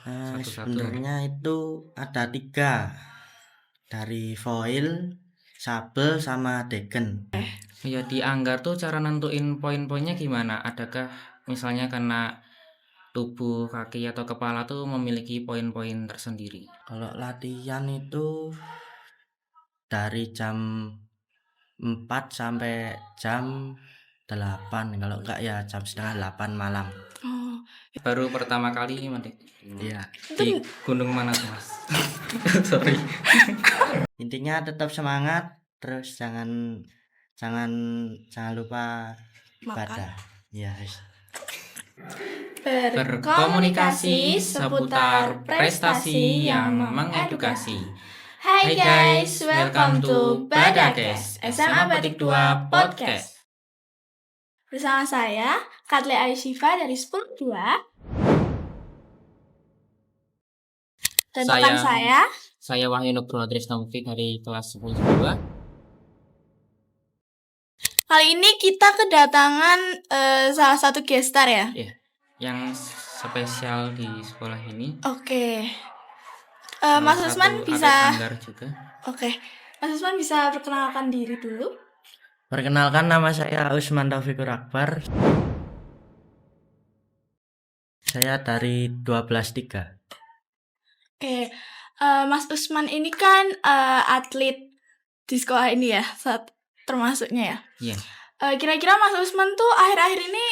satu-satu? Sebenarnya itu ada 3, dari foil, sabel, sama degen. Ya di anggar tuh cara nentuin poin-poinnya gimana? Adakah misalnya karena tubuh, kaki, atau kepala tuh memiliki poin-poin tersendiri? Kalau latihan itu dari jam 4 sampai jam 8, kalau enggak ya jam setengah 8 malam. Oh, Baru pertama kali Iya. di gunung mana tuh Mas? Sorry. Intinya tetap semangat, terus jangan lupa ibadah. Ya. Berkomunikasi seputar prestasi yang mengedukasi. Hai guys, welcome to Badakes SMA Batik 2 Podcast. Bersama saya, Katle Aisyifa dari 10-2. Dan rekan saya Wahyu Nugroho Trisna Mukti dari kelas 10-2. Kali ini kita kedatangan salah satu gestar ya? Iya, yang spesial di sekolah ini. Oke. Mas Usman bisa Mas Usman bisa perkenalkan diri dulu? Perkenalkan, nama saya Usman Taufikur Akbar. Saya dari 12-3. Oke. Mas Usman ini kan atlet di sekolah ini ya, termasuknya ya? Iya. Kira-kira Mas Usman tuh akhir-akhir ini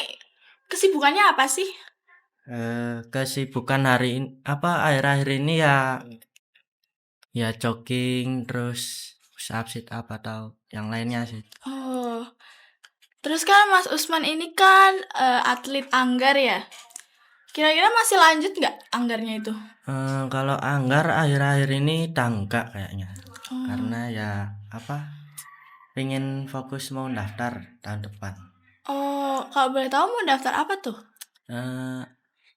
kesibukannya apa sih? Kesibukan akhir-akhir ini ya jogging, terus push up, sit up, atau yang lainnya sih. Oh, terus kan Mas Usman ini kan atlet anggar ya. Kira-kira masih lanjut nggak anggarnya itu? Kalau anggar akhir-akhir ini enggak kayaknya. Karena ya pengen fokus mau daftar tahun depan. Oh, kalau boleh tahu mau daftar apa tuh?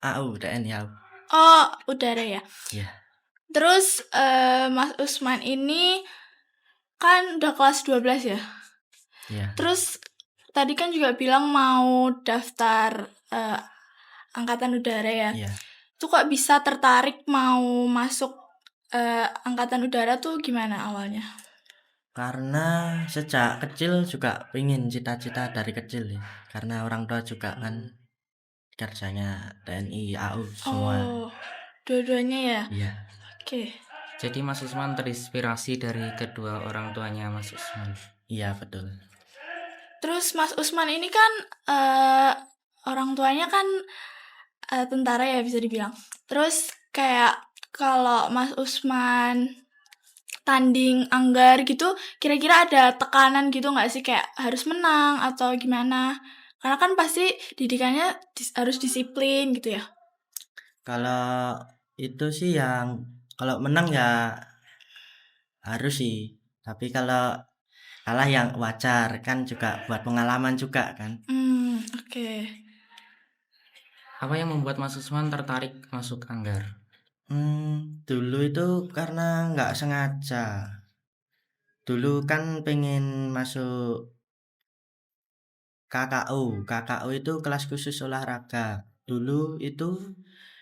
AU, TNI AU. Oh, udara ya. Iya. Terus Mas Usman ini kan udah kelas 12 ya? Iya. Terus tadi kan juga bilang mau daftar angkatan udara ya? Iya. Itu kok bisa tertarik mau masuk angkatan udara tuh gimana awalnya? Karena sejak kecil juga pengen, cita-cita dari kecil ya. Karena orang tua juga kan kerjanya TNI AU semua. Oh, dua-duanya ya? Iya. Oke. Jadi Mas Usman terinspirasi dari kedua orang tuanya Mas Usman. Iya, betul. Terus Mas Usman ini kan orang tuanya kan tentara ya bisa dibilang. Terus kayak kalau Mas Usman tanding anggar gitu, kira-kira ada tekanan gitu nggak sih, kayak harus menang atau gimana? Karena kan pasti didikannya harus disiplin gitu ya. Kalau itu sih kalau menang ya harus sih. Tapi kalau kalah yang wajar, kan juga buat pengalaman juga kan. Oke. Apa yang membuat Mas Usman tertarik masuk anggar? Dulu itu karena nggak sengaja. Dulu kan pengen masuk KKU itu kelas khusus olahraga. Dulu itu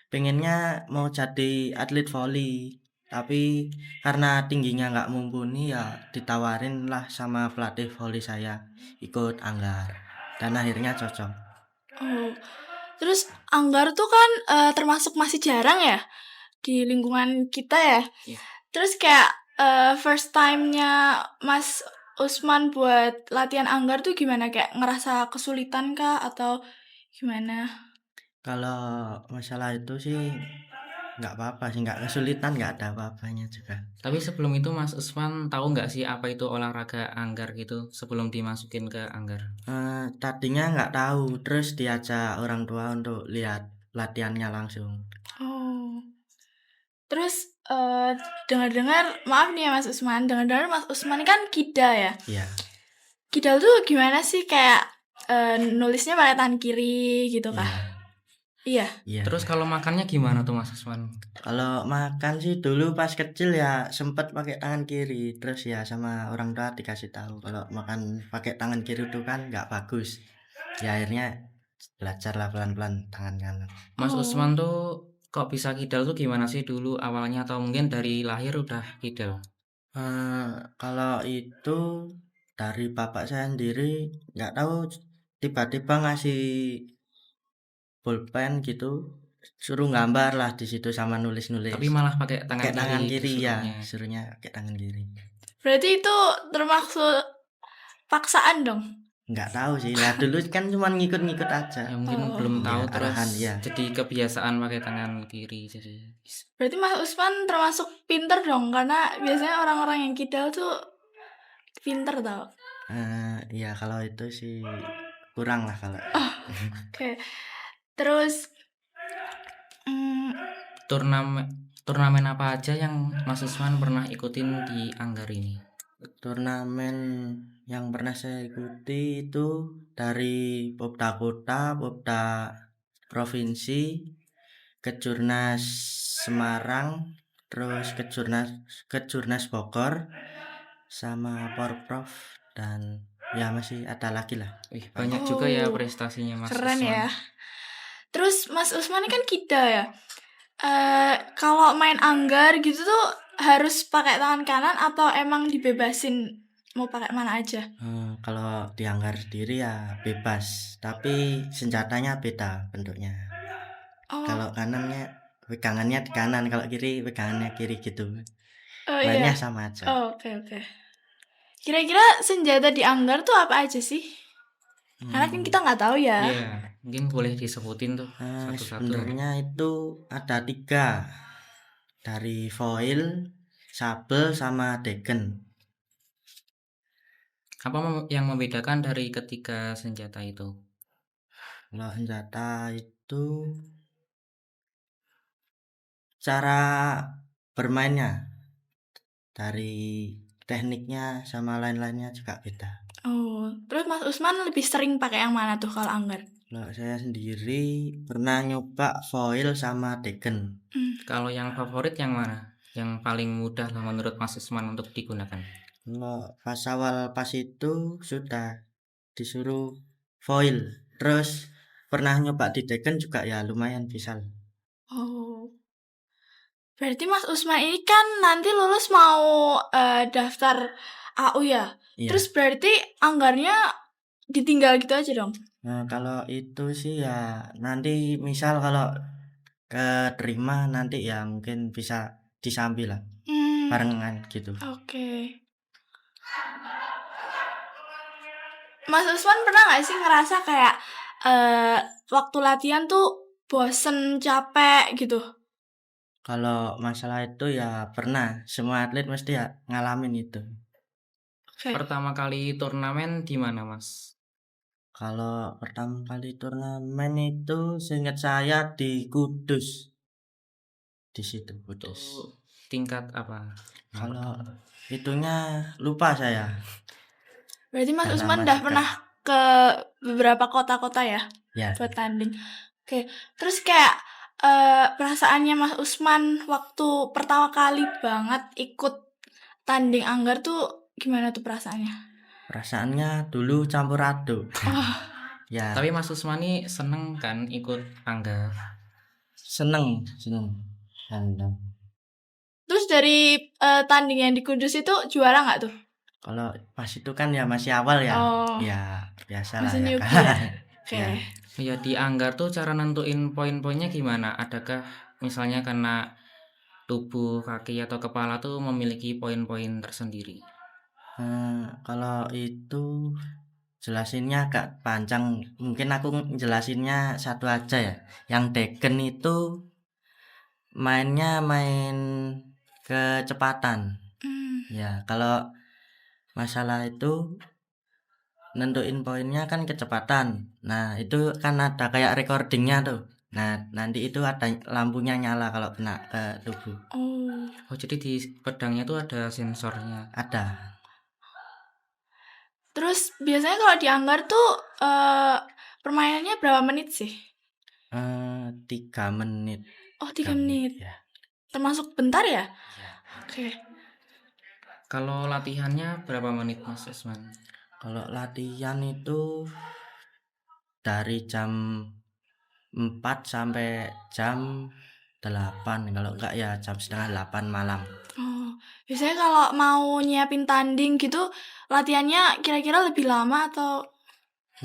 pengennya mau jadi atlet voli, tapi karena tingginya nggak mumpuni ya ditawarin lah sama pelatih voli saya ikut anggar, dan akhirnya cocok. Oh, terus anggar tuh kan termasuk masih jarang ya di lingkungan kita ya. Iya. Terus kayak first time-nya Mas Usman buat latihan anggar tuh gimana? Kayak ngerasa kesulitan kah atau gimana? Kalau masalah itu sih nggak apa-apa sih, nggak kesulitan, nggak ada apa-apanya juga. Tapi sebelum itu Mas Usman tahu nggak sih apa itu olahraga anggar gitu sebelum dimasukin ke anggar? Tadinya nggak tahu, terus diajak orang tua untuk lihat latihannya langsung. Oh. Terus dengar-dengar, maaf nih ya Mas Usman, dengar-dengar Mas Usman kan kidal ya? Iya. Kidal tuh gimana sih, kayak nulisnya pakai tangan kiri gitu kah? Iya. Terus kalau makannya gimana tuh Mas Usman? Kalau makan sih dulu pas kecil ya sempet pakai tangan kiri, terus ya sama orang tua dikasih tahu kalau makan pakai tangan kiri itu kan nggak bagus. Ya akhirnya belajar lah pelan-pelan tangan kanan. Mas Usman tuh kok bisa kidal tuh gimana sih dulu awalnya atau mungkin dari lahir udah kidal? Kalau itu dari bapak saya sendiri nggak tahu tiba-tiba ngasih pulpen gitu, suruh gambar lah di situ sama Tapi nulis-nulis. malah pakai tangan Pakai tangan kiri kiri ya, disuruhnya. suruhnya pakai tangan kiri. Berarti itu termasuk paksaan dong? Nggak tahu sih, lah dulu kan cuma ngikut-ngikut aja. Ya mungkin Oh. belum tahu Ya, terus arahan, ya. jadi kebiasaan pakai tangan kiri jadi Berarti Mas Usman termasuk pinter dong, karena biasanya orang-orang yang kidal tuh pinter tau. Ya kalau itu sih kurang lah kalau. Oke. Terus turnamen apa aja yang Mas Usman pernah ikutin di Anggar ini? Turnamen yang pernah saya ikuti itu dari Popda Kota, Popda Provinsi, Kejurnas Semarang, terus Kejurnas Bogor, sama Porprov, dan ya masih ada lagi lah. Wih, banyak juga ya Oh, prestasinya Mas keren Usman. ya. Terus Mas Usman ini kan kidal ya. Kalau main Anggar gitu tuh harus pakai tangan kanan atau emang dibebasin mau pakai mana aja? Kalau di Anggar sendiri ya bebas, tapi senjatanya beda bentuknya. Oh, Kalau kanannya pegangannya di kanan, kalau kiri pegangannya kiri gitu. oh Mainnya iya. sama aja. Oh, oke. Kira-kira senjata di Anggar tuh apa aja sih? Karena kan kita nggak tahu ya. Iya, mungkin boleh disebutin tuh satu-satu. Sebenarnya itu ada 3, dari foil, sabel, sama degen. Apa yang membedakan dari ketiga senjata itu? Kalau senjata itu cara bermainnya, dari tekniknya sama lain-lainnya juga beda. Oh, terus Mas Usman lebih sering pakai yang mana tuh kalau Anggar? Kalau saya sendiri pernah nyoba foil sama degen. Kalau yang favorit yang mana? Yang paling mudah lah menurut Mas Usman untuk digunakan? Kalau pas itu sudah disuruh foil, terus pernah nyoba di degen juga ya lumayan bisa. Oh, berarti Mas Usman ini kan nanti lulus mau daftar AU ya? Iya. Terus berarti Anggarnya ditinggal gitu aja dong? Nah, kalau itu sih ya nanti misal kalau keterima nanti ya mungkin bisa disambil lah barengan gitu. Oke. Mas Usman pernah gak sih ngerasa kayak waktu latihan tuh bosen, capek gitu? Kalau masalah itu ya pernah, semua atlet mesti ya ngalamin itu. Oke. Pertama kali turnamen di mana, Mas? Kalau pertama kali turnamen itu seingat saya di Kudus. Di situ Kudus. Tingkat apa? Kalau itunya lupa saya. Berarti Mas Udah Usman lama udah juga. pernah ke beberapa kota-kota ya Ya. buat tanding. Oke. Terus kayak perasaannya Mas Usman waktu pertama kali banget ikut tanding Anggar tuh gimana tuh perasaannya? Perasaannya dulu campur aduk. Ya. Tapi Mas Usman ini seneng kan ikut Anggar? Seneng. Terus dari tanding yang di Kudus itu juara nggak tuh? Kalau pas itu kan ya masih awal ya. Oh. Ya biasa lah Masih ya. newbie ya? Oke. Ya. Ya di Anggar tuh cara nentuin poin-poinnya gimana? Adakah misalnya karena tubuh, kaki atau kepala tuh memiliki poin-poin tersendiri? Kalau itu jelasinnya agak panjang, mungkin aku jelasinnya satu aja ya. Yang degen itu mainnya main kecepatan. Ya, kalau masalah itu nentuin poinnya kan kecepatan. Nah, itu kan ada kayak recordingnya tuh. Nah, nanti itu ada lampunya nyala kalau kena ke tubuh. Oh, jadi di pedangnya tuh ada sensornya. Ada. Terus biasanya kalau di Anggar tuh permainannya berapa menit sih? 3 menit. Oh, 3 menit. Ya. Termasuk bentar ya? Ya. Oke. Kalau latihannya berapa menit Mas Usman? Kalau latihan itu dari jam 4 sampai jam 8, kalau enggak ya jam setengah 8 malam. Oh, biasanya kalau mau nyiapin tanding gitu, latihannya kira-kira lebih lama atau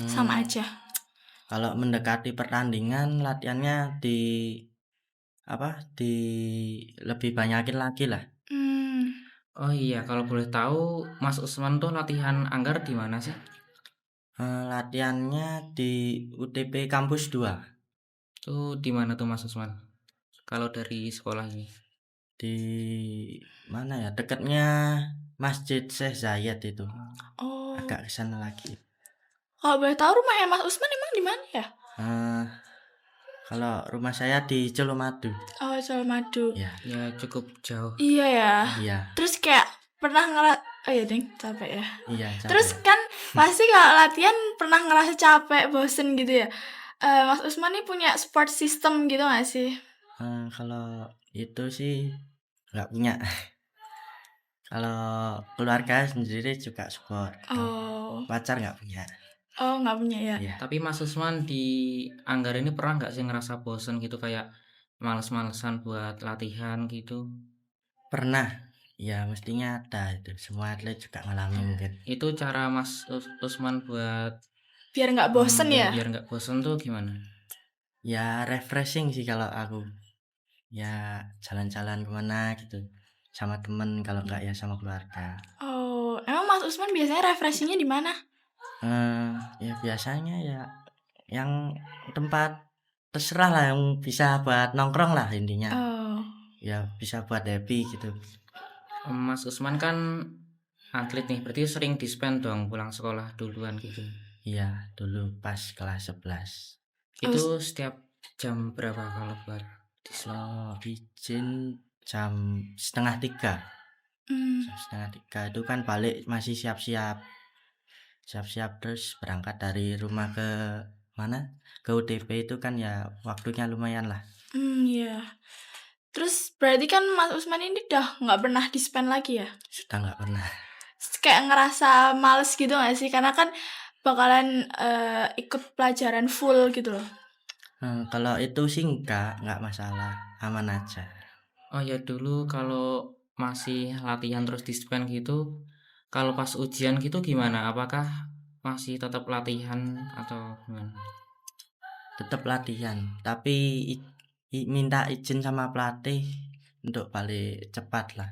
sama Hmm, aja? kalau mendekati pertandingan latihannya di lebih banyakin lagi lah. Hmm. Oh iya, kalau boleh tahu Mas Usman tuh latihan anggar di mana sih? Latihannya di UTP Kampus 2 Tuh di mana tuh Mas Usman? Kalau dari sekolah ini. di mana ya? Dekatnya Masjid Syekh Zayed itu. Oh, Agak ke sana lagi. kalau boleh tahu rumahnya Mas Usman emang di mana ya? Eh, kalau rumah saya di Colomadu. Oh, Colomadu. Ya, Ya cukup jauh. Iya ya. iya, Terus kayak pernah oh iya ding, capek ya. iya Terus capek. kan pasti kalau latihan pernah ngerasa capek, bosen gitu ya. Mas Usman nih punya support system gitu gak sih? Kalau itu sih nggak punya. Kalau keluarga sendiri juga support. Kalau Oh, pacar nggak punya. nggak punya ya. Iya, Tapi Mas Usman di anggar ini pernah nggak sih ngerasa bosen gitu kayak males-malesan buat latihan gitu? pernah. Ya mestinya ada itu. Semua atlet juga ngalamin mungkin. Itu cara Mas Usman buat Biar nggak bosen ya. biar nggak bosen tuh gimana? Ya refreshing sih kalau aku. Ya jalan-jalan kemana gitu. Sama temen, kalau nggak ya sama keluarga. Oh, emang Mas Usman biasanya refreshingnya di mana? Ya biasanya ya yang tempat terserah lah, yang bisa buat nongkrong lah intinya. Oh, Ya bisa buat happy gitu. Mas Usman kan atlet nih, berarti sering dispen dong pulang sekolah duluan gitu. Iya, dulu pas kelas 11. Itu setiap jam berapa kalau buat dispen? Kalau izin jam setengah 3. hmm, Jam setengah 3 itu kan balik masih siap-siap. Siap-siap terus berangkat dari rumah ke mana? Ke UTP itu kan ya waktunya lumayan lah. iya. Terus berarti kan Mas Usman ini udah nggak pernah dispen lagi ya? Sudah nggak pernah. Kayak ngerasa males gitu gak sih? Karena kan bakalan ikut pelajaran full gitu loh. Kalau itu sih nggak masalah, aman aja. Oh ya, dulu kalau masih latihan terus dispen gitu, kalau pas ujian gitu gimana? Apakah masih tetap latihan atau gimana? Tetap latihan, tapi minta izin sama pelatih untuk balik cepat lah.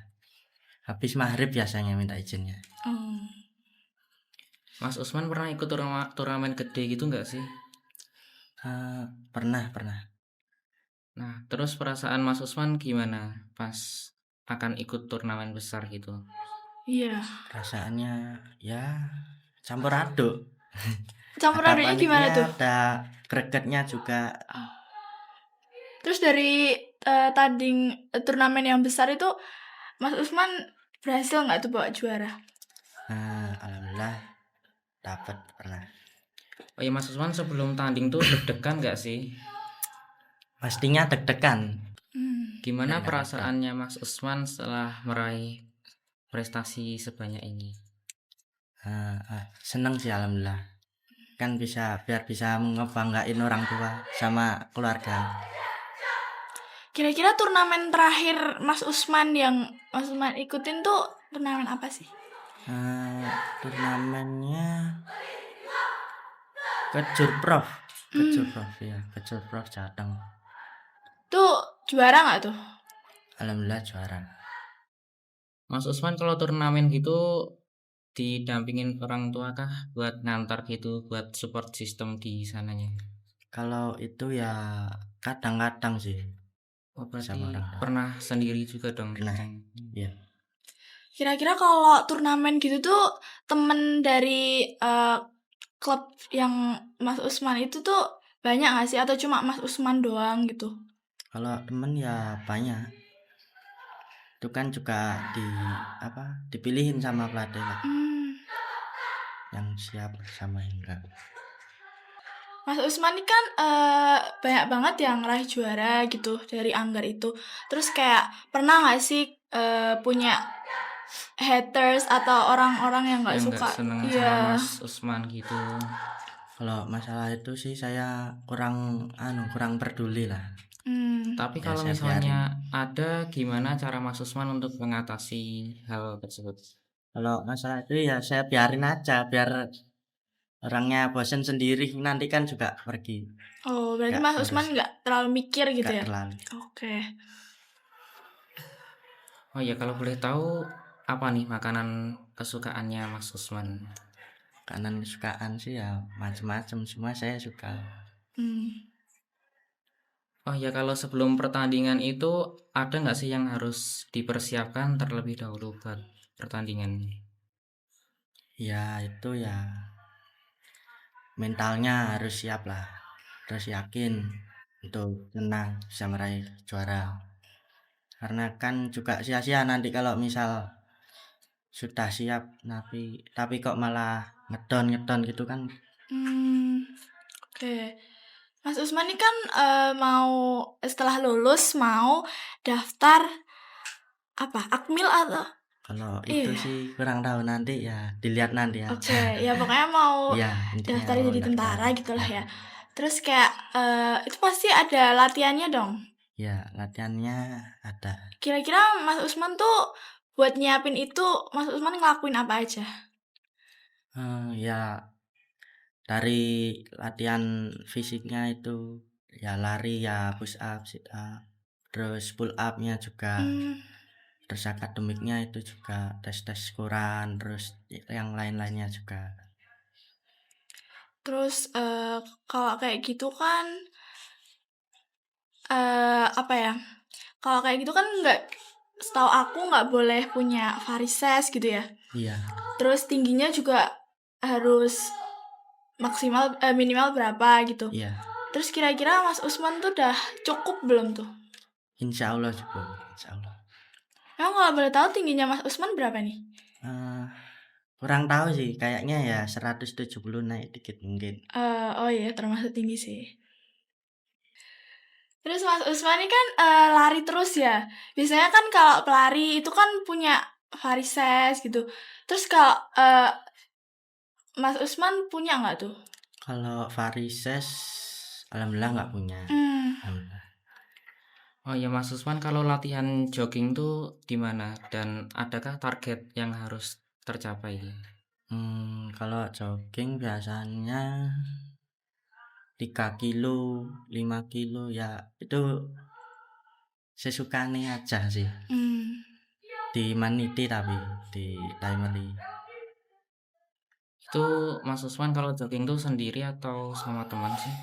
Habis maghrib biasanya minta izinnya. Hmm. Mas Usman pernah ikut turnamen gede gitu nggak sih? Pernah. Nah, terus perasaan Mas Usman gimana pas akan ikut turnamen besar gitu? Iya. Perasaannya ya campur aduk. Campur Ada aduknya gimana paniknya, tuh? ada gregetnya juga. Terus dari tanding turnamen yang besar itu Mas Usman berhasil nggak tuh bawa juara? Alhamdulillah dapat pernah. Oh iya, Mas Usman sebelum tanding tuh deg-degan nggak sih? Pastinya deg-degan. Gimana Nggak perasaannya Mas Usman setelah meraih prestasi sebanyak ini? Seneng sih alhamdulillah. Kan biar bisa ngebanggain orang tua sama keluarga. Kira-kira turnamen terakhir Mas Usman yang Mas Usman ikutin tuh turnamen apa sih? Turnamennya Kejurprov ya, Kejurprov Jateng. Tuh juara nggak tuh? Alhamdulillah juara. Mas Usman kalau turnamen gitu didampingin orang tua kah buat ngantar gitu, buat support sistem di sananya? Kalau itu ya kadang-kadang sih. Oh, berarti Sama orang tua. pernah sendiri juga dong? Pernah. Iya. Kira-kira kalau turnamen gitu tuh temen dari klub yang Mas Usman itu tuh banyak nggak sih atau cuma Mas Usman doang gitu? Kalau temen ya banyak. Itu kan juga dipilihin sama pelatih lah. Yang siap sama yang enggak. Mas Usman ini kan banyak banget yang raih juara gitu dari Anggar itu. Terus kayak pernah nggak sih punya haters atau orang-orang yang nggak Yang suka? nggak seneng Iya. sama Mas Usman gitu. Kalau masalah itu sih saya kurang peduli lah. Tapi Ya kalau saya biarin. misalnya ada, gimana cara Mas Usman untuk mengatasi hal tersebut? Kalau masalah itu ya saya biarin aja biar orangnya bosen sendiri nanti kan juga pergi. Oh, berarti Nggak Mas harus Usman nggak terlalu mikir gitu nggak ya? terlalu. Oke. Oh ya, kalau boleh tahu apa nih makanan kesukaannya Mas Usman? Kanan kesukaan sih ya macam-macam semua saya suka. Hmm. Oh ya, kalau sebelum pertandingan itu ada nggak sih yang harus dipersiapkan terlebih dahulu buat pertandingan? Ya itu ya mentalnya harus siap lah. Terus yakin untuk menang bisa meraih juara. Karena kan juga sia-sia nanti kalau misal sudah siap tapi kok malah ngedon gitu kan. Oke. Mas Usman ini kan mau setelah lulus mau daftar apa? Akmil atau Kalau itu iya. sih kurang tahu nanti ya dilihat nanti aja. Oke, ya pokoknya mau Iya, intinya daftar mau jadi daftar. tentara gitulah ya. Terus kayak itu pasti ada latihannya dong. Ya, latihannya ada. Kira-kira Mas Usman tuh buat nyiapin itu Mas Usman ngelakuin apa aja? Ya dari latihan fisiknya itu ya lari ya push up, sit up, terus pull up-nya juga. Terus akademiknya itu juga tes-tes Quran, terus yang lain-lainnya juga. Terus kalau kayak gitu kan apa ya? Kalau kayak gitu kan nggak, setahu aku nggak boleh punya varises gitu ya. Iya, Terus tingginya juga harus maksimal minimal berapa gitu. iya. Terus kira-kira Mas Usman tuh udah cukup belum tuh? Insya Allah cukup, insya Allah. Emang kalau boleh tahu tingginya Mas Usman berapa nih? Kurang tahu sih, kayaknya ya 170 naik dikit mungkin. Oh iya, termasuk tinggi sih. Terus Mas Usman ini kan lari terus ya. Biasanya kan kalau pelari itu kan punya varises gitu. Terus kalau Mas Usman punya nggak tuh? Kalau varises, alhamdulillah nggak punya. Alhamdulillah. Oh ya, Mas Usman, kalau latihan jogging tuh di mana dan adakah target yang harus tercapai? Kalau jogging biasanya 3 kilo, 5 kilo ya itu sesukane aja sih. Di maniti tapi di timery. Itu Mas Usman kalau jogging tuh sendiri atau sama teman sih?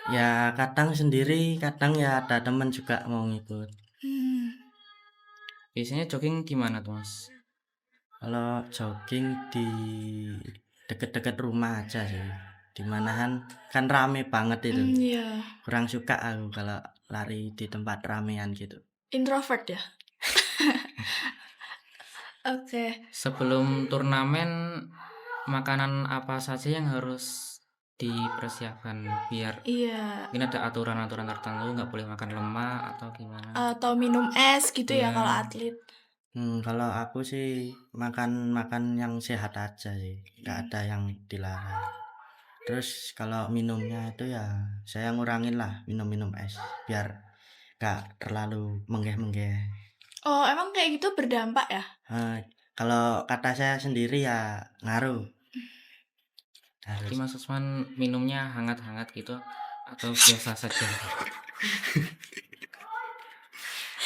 Ya kadang sendiri, kadang ya ada teman juga mau ngikut. Biasanya jogging di mana tuh, Mas? Kalau jogging di deket-deket rumah aja sih. Dimanahan kan rame banget itu. Iya. Kurang suka aku kalau lari di tempat ramean gitu. Introvert ya? Oke. Sebelum turnamen, makanan apa saja yang harus dipersiapkan biar Iya. mungkin ada aturan-aturan tertentu, nggak boleh makan lemak atau gimana? Atau minum es gitu ya Iya. kalau atlet. Kalau aku sih makan yang sehat aja sih, nggak ada yang dilarang. Terus kalau minumnya itu ya saya ngurangin lah minum es biar nggak terlalu menggeh-menggeh. Oh, emang kayak gitu berdampak ya? Kalau kata saya sendiri ya ngaruh. Jadi Harus. Mas Usman minumnya hangat-hangat gitu atau biasa saja?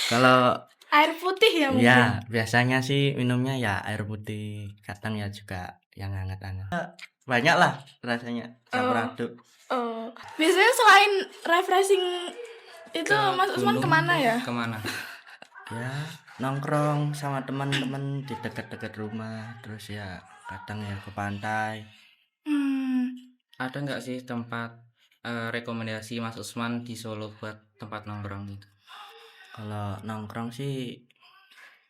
Kalau Air putih ya mungkin? ya biasanya sih minumnya ya air putih, kadang ya juga yang hangat-hangat. Banyak lah rasanya campur aduk. Oh. Biasanya selain refreshing itu Ke Mas Usman gunung kemana ya? Kemana? Ya nongkrong sama teman-teman di dekat-dekat rumah, terus ya kadang ya ke pantai. Ada nggak sih tempat rekomendasi Mas Usman di Solo buat tempat nongkrong gitu? Kalau nongkrong sih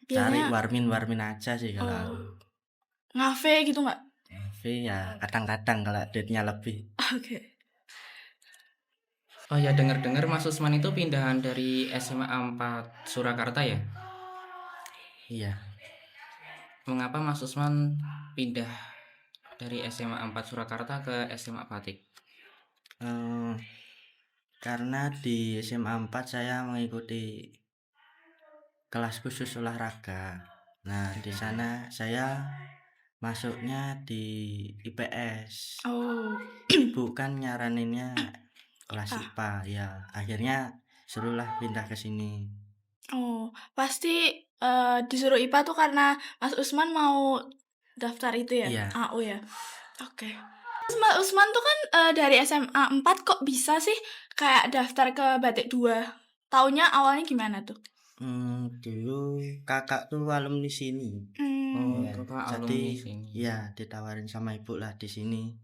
cari Biasanya warmin aja sih kalau aku. ngafe gitu nggak? Tapi ya kadang-kadang kalau duitnya lebih. Oke. Oh ya, dengar-dengar Mas Usman itu pindahan dari SMA 4 Surakarta ya? Iya. Mengapa Mas Usman pindah dari SMA 4 Surakarta ke SMA Batik? Eh, Karena di SMA 4 saya mengikuti kelas khusus olahraga. Nah, di sana saya masuknya di IPS. Oh. Bukan nyaraninnya kelas Ah. IPA ya. Akhirnya serulah pindah ke sini. Oh, pasti disuruh IPA tuh karena Mas Usman mau daftar itu ya? Iya. AU ya? Oke. Terus Mas Usman tuh kan dari SMA 4 kok bisa sih kayak daftar ke Batik 2? Taunya awalnya gimana tuh? Dulu kakak tuh alumni sini. Oh, Ya, kakak jadi alumni sini. ya ditawarin sama ibu lah di sini.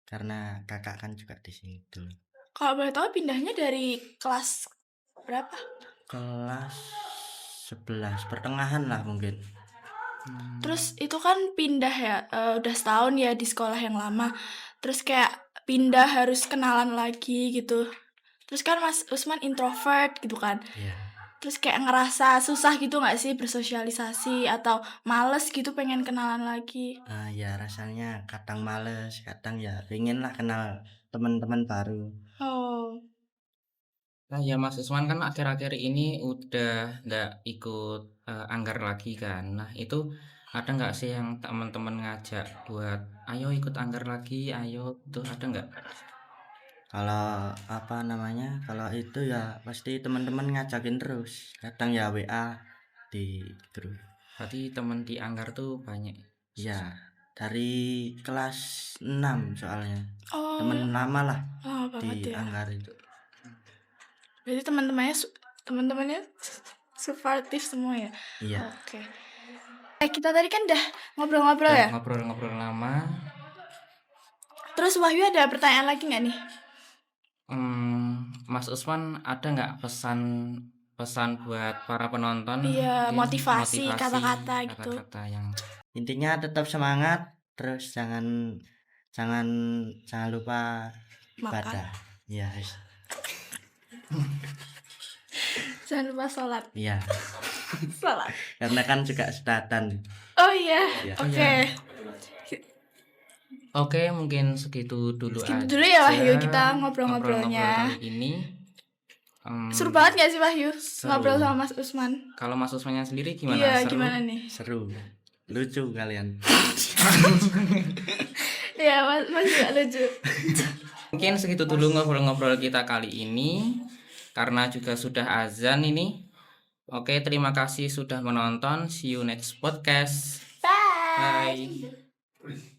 Karena kakak kan juga di sini dulu. Kalau boleh tahu pindahnya dari kelas berapa? Kelas 11 pertengahan lah mungkin. Terus itu kan pindah ya, udah setahun ya di sekolah yang lama. Terus kayak pindah harus kenalan lagi gitu. Terus kan Mas Usman introvert gitu kan. Iya. Terus kayak ngerasa susah gitu gak sih bersosialisasi atau males gitu pengen kenalan lagi? Ya rasanya kadang males, kadang ya pengen lah kenal teman-teman baru. Oh. Nah ya Mas Usman kan akhir-akhir ini udah nggak ikut anggar lagi kan. Nah itu ada nggak sih yang teman-teman ngajak buat ayo ikut anggar lagi, ayo tuh ada nggak? Kalau apa namanya? Kalau itu ya pasti teman-teman ngajakin terus. Kadang ya WA di grup. Berarti teman di anggar tuh banyak. Ya, dari kelas 6 soalnya. Oh, Temen lama lah lama banget di ya. anggar itu. Berarti teman-temannya suportif semua ya? Iya. Oke. Kita tadi kan udah ngobrol-ngobrol ya? Ngobrol-ngobrol lama. Terus Wahyu ada pertanyaan lagi nggak nih? Mas Usman ada nggak pesan buat para penonton? Iya, Mungkin motivasi, kata-kata gitu. kata-kata yang Intinya tetap semangat, terus jangan lupa Makan. ibadah. Iya. Jangan lupa sholat. Iya. Sholat. Karena kan juga sedatan. Oh iya. Iya. Oke. Oke, mungkin segitu dulu Segitu aja. dulu ya Wahyu kita ngobrol-ngobrolnya. Ngobrol kali ini. Seru banget gak sih Wahyu Seru. ngobrol sama Mas Usman? Kalau Mas Usmannya sendiri gimana? Iya, Seru? gimana nih? Seru. Lucu kalian. Iya, Mas juga lucu. Mungkin segitu dulu ngobrol-ngobrol kita kali ini. Karena juga sudah azan ini. Oke, terima kasih sudah menonton. See you next podcast. Bye. Bye.